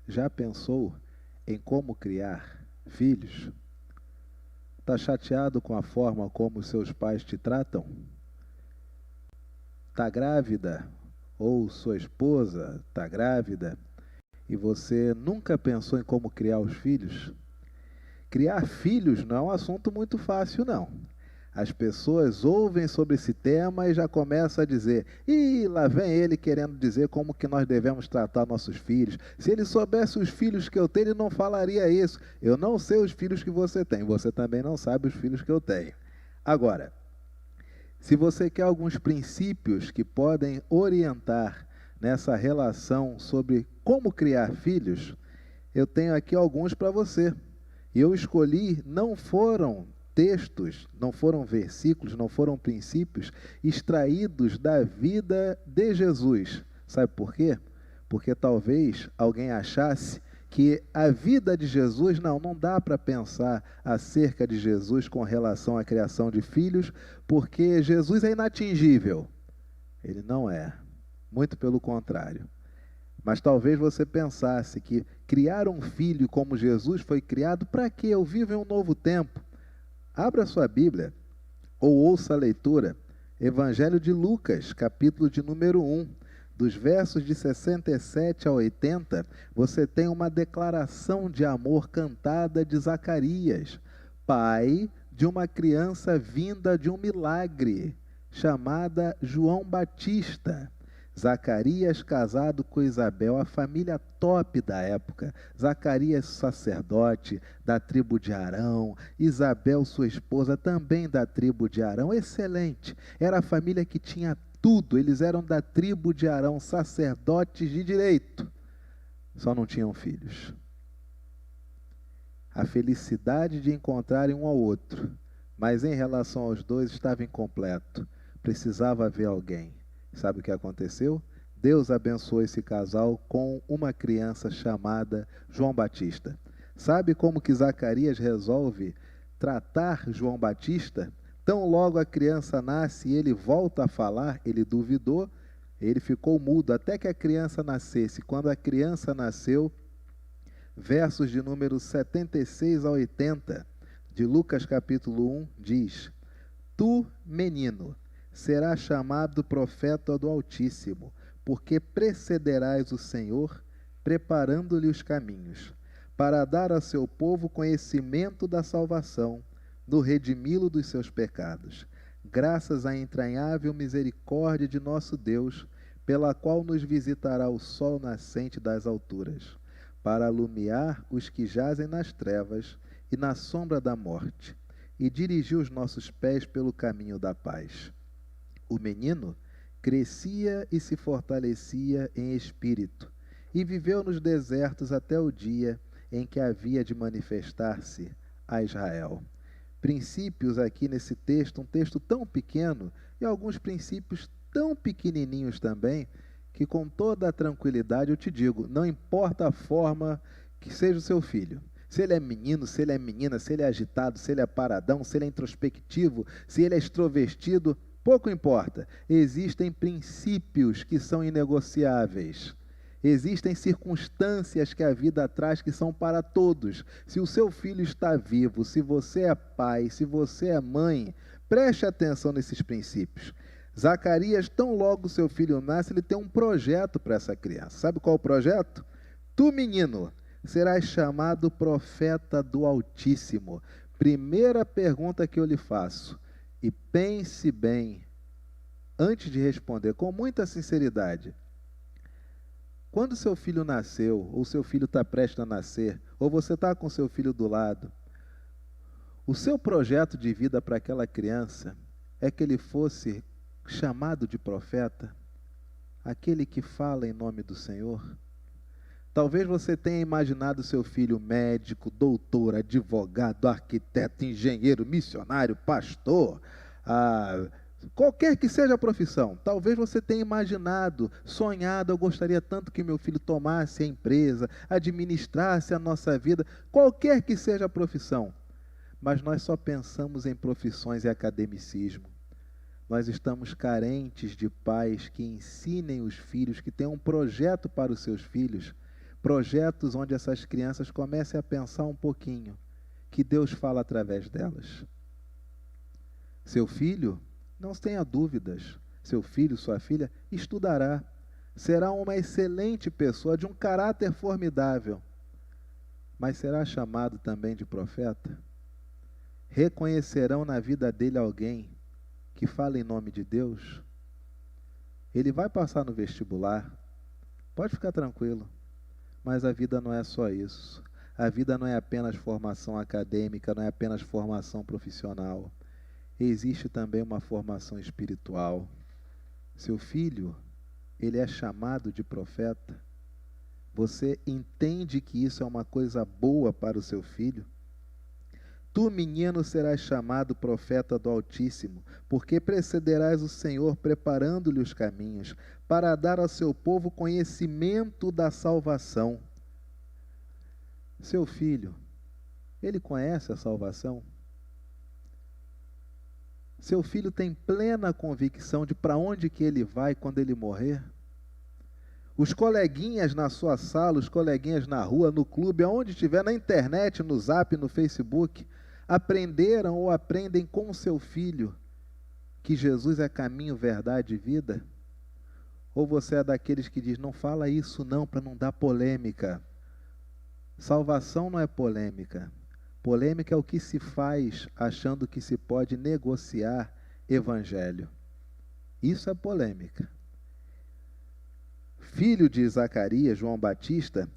já pensou em como criar filhos? Está chateado com a forma como seus pais te tratam? Está grávida? Ou sua esposa está grávida e você nunca pensou em como criar os filhos? Criar filhos não é um assunto muito fácil, não. As pessoas ouvem sobre esse tema e já começam a dizer: "Ih, lá vem ele querendo dizer como que nós devemos tratar nossos filhos. Se ele soubesse os filhos que eu tenho, ele não falaria isso. Eu não sei os filhos que você tem, você também não sabe os filhos que eu tenho." Agora, se você quer alguns princípios que podem orientar nessa relação sobre como criar filhos, eu tenho aqui alguns para você. E eu escolhi, não foram textos, não foram versículos, não foram princípios extraídos da vida de Jesus. Sabe por quê? Porque talvez alguém achasse que a vida de Jesus, não dá para pensar acerca de Jesus com relação à criação de filhos, porque Jesus é inatingível. Ele não é, muito pelo contrário. Mas talvez você pensasse que criar um filho como Jesus foi criado, para quê? Eu vivo em um novo tempo. Abra sua Bíblia ou ouça a leitura, Evangelho de Lucas, capítulo de número 1, dos versos de 67 a 80, você tem uma declaração de amor cantada de Zacarias, pai de uma criança vinda de um milagre, chamada João Batista. Zacarias casado com Isabel, a família top da época. Zacarias sacerdote da tribo de Arão, Isabel sua esposa também da tribo de Arão, excelente. Era a família que tinha tudo, eles eram da tribo de Arão, sacerdotes de direito. Só não tinham filhos. A felicidade de encontrarem um ao outro, mas em relação aos dois estava incompleto. Precisava haver alguém. Sabe o que aconteceu? Deus abençoou esse casal com uma criança chamada João Batista. Sabe como que Zacarias resolve tratar João Batista? Tão logo a criança nasce e ele volta a falar, ele duvidou, ele ficou mudo até que a criança nascesse. Quando a criança nasceu, versos de número 76 a 80, de Lucas capítulo 1, diz: Tu, menino, serás chamado profeta do Altíssimo, porque precederás o Senhor, preparando-lhe os caminhos, para dar a seu povo conhecimento da salvação, no redimi-lo dos seus pecados, graças à entranhável misericórdia de nosso Deus, pela qual nos visitará o sol nascente das alturas, para alumiar os que jazem nas trevas e na sombra da morte, e dirigir os nossos pés pelo caminho da paz. O menino crescia e se fortalecia em espírito, e viveu nos desertos até o dia em que havia de manifestar-se a Israel. Princípios aqui nesse texto, um texto tão pequeno, e alguns princípios tão pequenininhos também, que com toda a tranquilidade eu te digo, não importa a forma que seja o seu filho, se ele é menino, se ele é menina, se ele é agitado, se ele é paradão, se ele é introspectivo, se ele é extrovertido, pouco importa. Existem princípios que são inegociáveis. Existem circunstâncias que a vida traz que são para todos. Se o seu filho está vivo, se você é pai, se você é mãe, preste atenção nesses princípios. Zacarias, tão logo seu filho nasce, ele tem um projeto para essa criança. Sabe qual é o projeto? Tu, menino, serás chamado profeta do Altíssimo. Primeira pergunta que eu lhe faço, e pense bem, antes de responder, com muita sinceridade. Quando seu filho nasceu, ou seu filho está prestes a nascer, ou você está com seu filho do lado, o seu projeto de vida para aquela criança é que ele fosse chamado de profeta, aquele que fala em nome do Senhor? Talvez você tenha imaginado seu filho médico, doutor, advogado, arquiteto, engenheiro, missionário, pastor, qualquer que seja a profissão. Talvez você tenha imaginado, sonhado: eu gostaria tanto que meu filho tomasse a empresa, administrasse a nossa vida, qualquer que seja a profissão. Mas nós só pensamos em profissões e academicismo. Nós estamos carentes de pais que ensinem os filhos, que tenham um projeto para os seus filhos, Projetos onde essas crianças comecem a pensar um pouquinho que Deus fala através delas. Seu filho, não tenha dúvidas, seu filho, sua filha, estudará, será uma excelente pessoa, de um caráter formidável, mas será chamado também de profeta? Reconhecerão na vida dele alguém que fala em nome de Deus? Ele vai passar no vestibular, pode ficar tranquilo, mas a vida não é só isso. A vida não é apenas formação acadêmica, não é apenas formação profissional. Existe também uma formação espiritual. Seu filho, ele é chamado de profeta. Você entende que isso é uma coisa boa para o seu filho? Tu, menino, serás chamado profeta do Altíssimo, porque precederás o Senhor preparando-lhe os caminhos, para dar ao seu povo conhecimento da salvação. Seu filho, ele conhece a salvação? Seu filho tem plena convicção de para onde que ele vai quando ele morrer? Os coleguinhas na sua sala, os coleguinhas na rua, no clube, aonde estiver, na internet, no Zap, no Facebook, aprenderam ou aprendem com o seu filho que Jesus é caminho, verdade e vida? Ou você é daqueles que diz, não fala isso não, para não dar polêmica? Salvação não é polêmica. Polêmica é o que se faz achando que se pode negociar evangelho. Isso é polêmica. Filho de Zacarias, João Batista,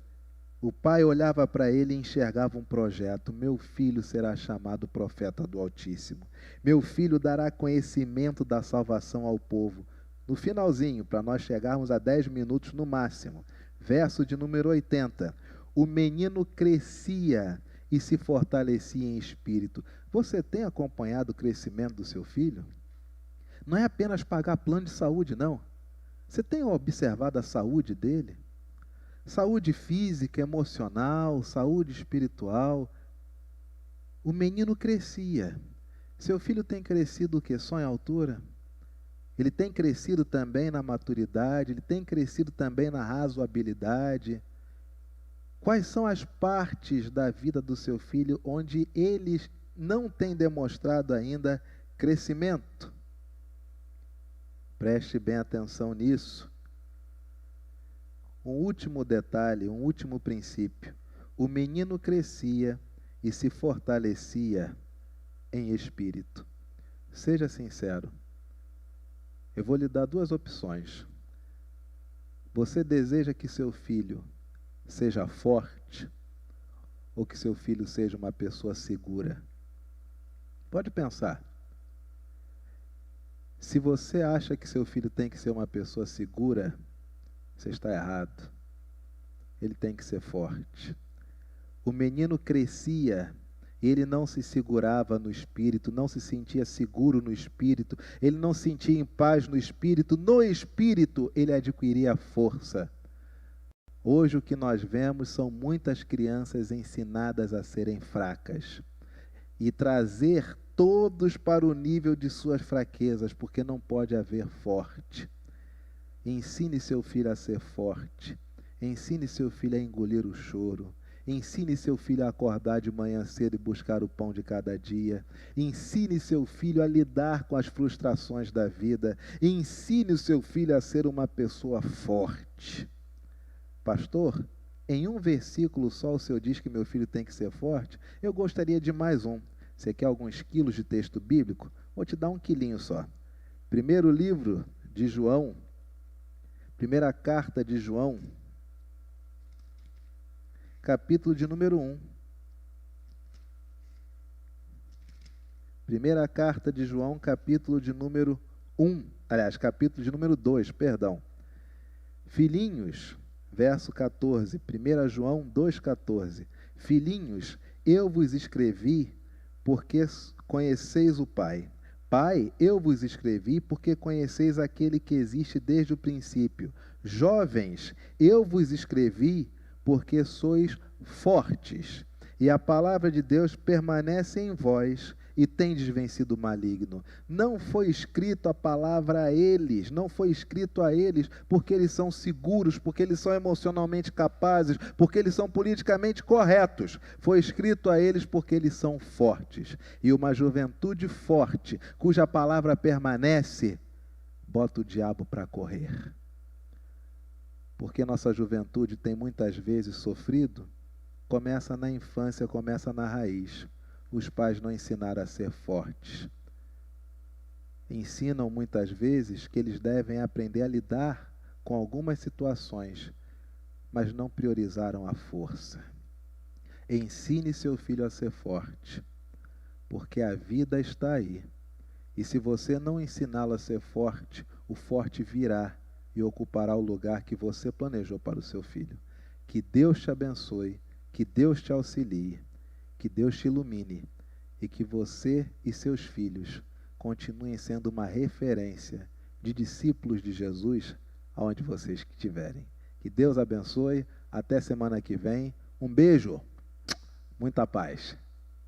o pai olhava para ele e enxergava um projeto. Meu filho será chamado profeta do Altíssimo. Meu filho dará conhecimento da salvação ao povo. No finalzinho, para nós chegarmos a 10 minutos no máximo, verso de número 80. O menino crescia e se fortalecia em espírito. Você tem acompanhado o crescimento do seu filho? Não é apenas pagar plano de saúde, não. Você tem observado a saúde dele? Saúde física, emocional, saúde espiritual. O menino crescia. Seu filho tem crescido o quê? Só em altura? Ele tem crescido também na maturidade, ele tem crescido também na razoabilidade. Quais são as partes da vida do seu filho onde ele não tem demonstrado ainda crescimento? Preste bem atenção nisso. Um último detalhe, um último princípio. O menino crescia e se fortalecia em espírito. Seja sincero. Eu vou lhe dar duas opções. Você deseja que seu filho seja forte ou que seu filho seja uma pessoa segura? Pode pensar. Se você acha que seu filho tem que ser uma pessoa segura, você está errado. Ele tem que ser forte. O menino crescia, ele não se segurava no espírito, não se sentia seguro no espírito, ele não sentia em paz no espírito ele adquiria força. Hoje o que nós vemos são muitas crianças ensinadas a serem fracas e trazer todos para o nível de suas fraquezas, porque não pode haver forte. Ensine seu filho a ser forte, ensine seu filho a engolir o choro, ensine seu filho a acordar de manhã cedo e buscar o pão de cada dia, ensine seu filho a lidar com as frustrações da vida, ensine o seu filho a ser uma pessoa forte. Pastor, em um versículo só o senhor diz que meu filho tem que ser forte? Eu gostaria de mais um. Você quer alguns quilos de texto bíblico? Vou te dar um quilinho só. Primeiro livro de João, primeira carta de João, capítulo de número 1. Primeira carta de João, capítulo de número 1. Aliás, capítulo de número 2, perdão. Filhinhos, verso 14, 1 João 2,14. Filhinhos, eu vos escrevi porque conheceis o Pai. Pai, eu vos escrevi porque conheceis aquele que existe desde o princípio. Jovens, eu vos escrevi porque sois fortes, e a palavra de Deus permanece em vós, e tendes vencido o maligno. Não foi escrito a palavra a eles, não foi escrito a eles porque eles são seguros, porque eles são emocionalmente capazes, porque eles são politicamente corretos. Foi escrito a eles porque eles são fortes. E uma juventude forte, cuja palavra permanece, bota o diabo para correr. Porque nossa juventude tem muitas vezes sofrido, começa na infância, começa na raiz. Os pais não ensinaram a ser fortes. Ensinam muitas vezes que eles devem aprender a lidar com algumas situações, mas não priorizaram a força. Ensine seu filho a ser forte, porque a vida está aí. E se você não ensiná-lo a ser forte, o forte virá e ocupará o lugar que você planejou para o seu filho. Que Deus te abençoe, que Deus te auxilie, que Deus te ilumine e que você e seus filhos continuem sendo uma referência de discípulos de Jesus aonde vocês estiverem. Que Deus abençoe. Até semana que vem. Um beijo. Muita paz.